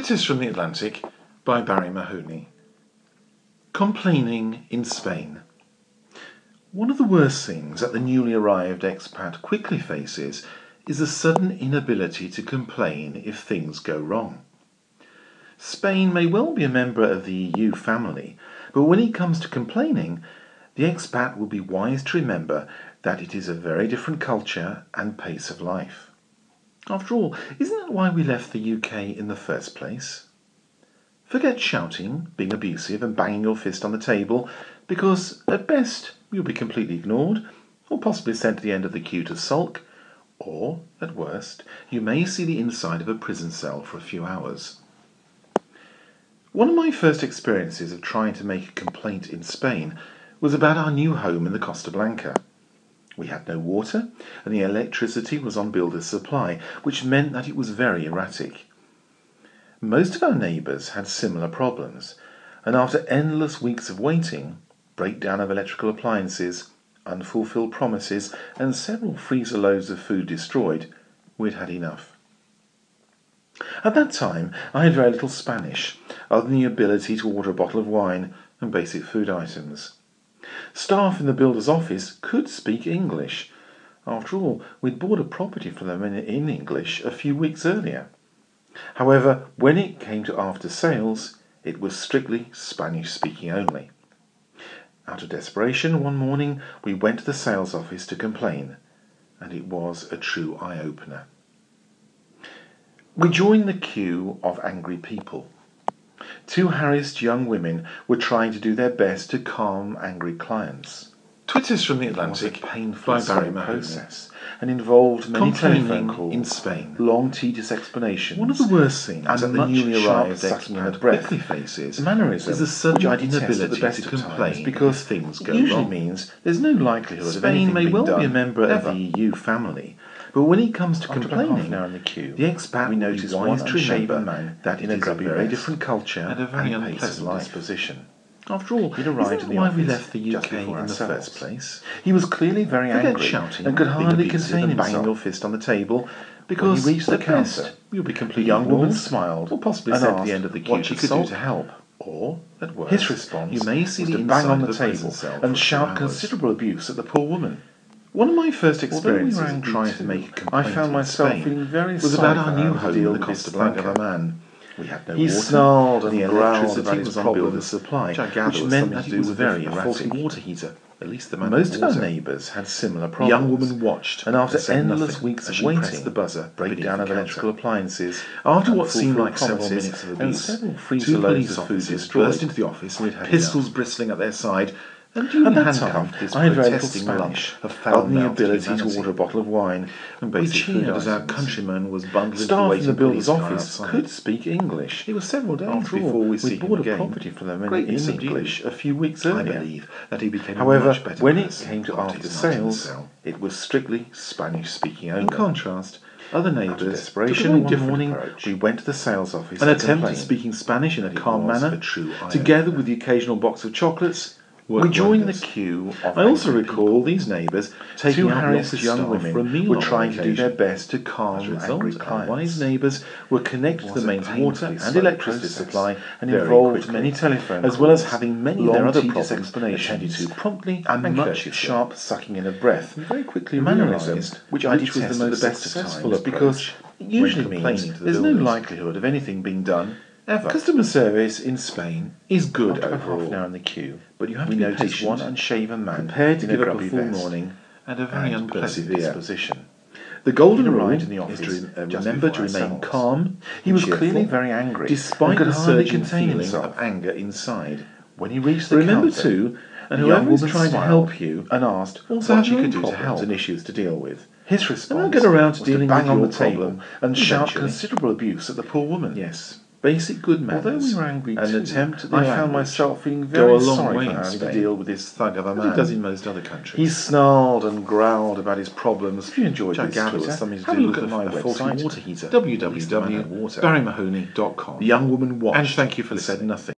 Twitters from the Atlantic by Barrie Mahoney. Complaining in Spain. One of the worst things that the newly arrived expat quickly faces is the sudden inability to complain if things go wrong. Spain may well be a member of the EU family, but when it comes to complaining, the expat will be wise to remember that it is a very different culture and pace of life. After all, isn't that why we left the UK in the first place? Forget shouting, being abusive and banging your fist on the table, because at best you'll be completely ignored, or possibly sent to the end of the queue to sulk, or, at worst, you may see the inside of a prison cell for a few hours. One of my first experiences of trying to make a complaint in Spain was about our new home in the Costa Blanca. We had no water, and the electricity was on builder's supply, which meant that it was very erratic. Most of our neighbours had similar problems, and after endless weeks of waiting, breakdown of electrical appliances, unfulfilled promises, and several freezer loads of food destroyed, we'd had enough. At that time, I had very little Spanish, other than the ability to order a bottle of wine and basic food items. Staff in the builder's office could speak English. After all, we'd bought a property from them in English a few weeks earlier. However, when it came to after sales, it was strictly Spanish-speaking only. Out of desperation, one morning we went to the sales office to complain, and it was a true eye-opener. We joined the queue of angry people. Two harassed young women were trying to do their best to calm angry clients. Twitters from the Atlantic painful by Barrie Mahoney process and involved many telephone calls in Spain. Long tedious explanations. One of the worst things and that the much newly sharp arrived sucking in expat the breath quickly faces mannerism is the sudden which I detest inability at the best to of complain times, because if things go usually wrong. means there's no likelihood of Spain anything may being well done be a member ever. of the EU family, but when it comes to After about half complaining, an hour in the queue, the expat we will be noticed wise one to remember unshaven man that in it a is a grubby very vest different culture and a very pace of unpleasant life. disposition. After all, He'd arrived isn't in that the why we office left the just UK before in the ourselves. first place? He was clearly very Forget angry shouting and could being hardly abusive contain and banging himself. your fist on the table, When because he reached the at best counter, you'll be the completely young woman ignored, smiled or possibly and sent to asked the end of the queue what she to could do sulk, to help. or, at worst, His response you may see was the to bang on inside the of a prison table cell for a and few shout hours. considerable abuse at the poor woman. One of my first Although we experiences were of angry trying to too, make a complaint I found in myself Spain feeling very was sorry about our for new her home to deal in the with Costa this thug Blanca. of a man. We had no He water, snarled and the and growled electricity about his was on problems, builder's supply, which I gather which was meant something that to it do was with very a faulty erratic. water heater. At least the man Most had of our water. neighbours had similar The problems. young woman watched, and after said endless nothing weeks as of she waiting, pressed the buzzer, breakdown of beneath the electrical counter. appliances, After what seemed unfulfilled like several promises, minutes of and abuse, several freezer two loads police of food officers destroyed, burst into the office, we'd had pistols enough. bristling at their side, and At duly that handcuffed time, this I had very little protesting lump Spanish, of other than the foul-mouthed ability to humanity. order a bottle of wine and We basic food cheered as our items. countryman was bundled into the Staff in waiting the builder's police car office outside. could speak English. It was several days After all, before we see we'd him bought a again, property from them in greatly subdued. English a few weeks I earlier. believe that he became a However, much better when it person came to after after his night in the sales, cell. it was strictly Spanish-speaking only. In contrast, other Out of neighbours took a desperation, very one different morning approach. we went to the sales office An and attempt at complained. speaking Spanish in a It calm was manner, a true together eye-opener. with the occasional box of chocolates, We worked joined wonders. the queue of I also angry recall people. these neighbours taking Two out the harassed office young staff women for a meal were on trying one to do their occasion. best to As calm a angry result, our wise clients. neighbours were connected It to was the a mains water painfully and slow electricity process, supply and very involved quickly, many telephone as well as calls, having many of long their other tedious problems attended explanations, to promptly and much courteously. sharp sucking in of breath. We very quickly Mannerism, realised which I which was detest the at most the best of successful times, because approach it when usually complaining means to the there's no builders. likelihood of anything being done ever. Customer service in Spain is good After about half an overall, hour in the queue, but you have we to be noticed patient, one unshaven man prepared to in give a up a grubby full vest morning, and a very and unpleasant persevere. disposition. The golden He'd rule arrived in the is office to just remember before to remain ourselves. calm. He was cheerful, clearly very angry, despite and could the hardly surging contain feeling himself. of anger inside. When he reached the Remember counter, too, and the young whoever is woman trying to smiled help you and asked also what has she their could own do to problems help. and issues to deal with. His response And I'll get around to was to dealing bang with on your the table problem and shout eventually. considerable abuse at the poor woman. Yes, basic good manners. Although we were angry an too, attempt at the I found language myself feeling go very a long sorry way for in having to Spain, deal with this thug of a as man. it does in most other countries. He snarled and growled about his problems, If you enjoyed which I this gather was Twitter, something to have a do look with at my a faulty website, water heater. At least the man had water. www.barriemahoney.com. The young woman watched And thank you for and said listening. nothing.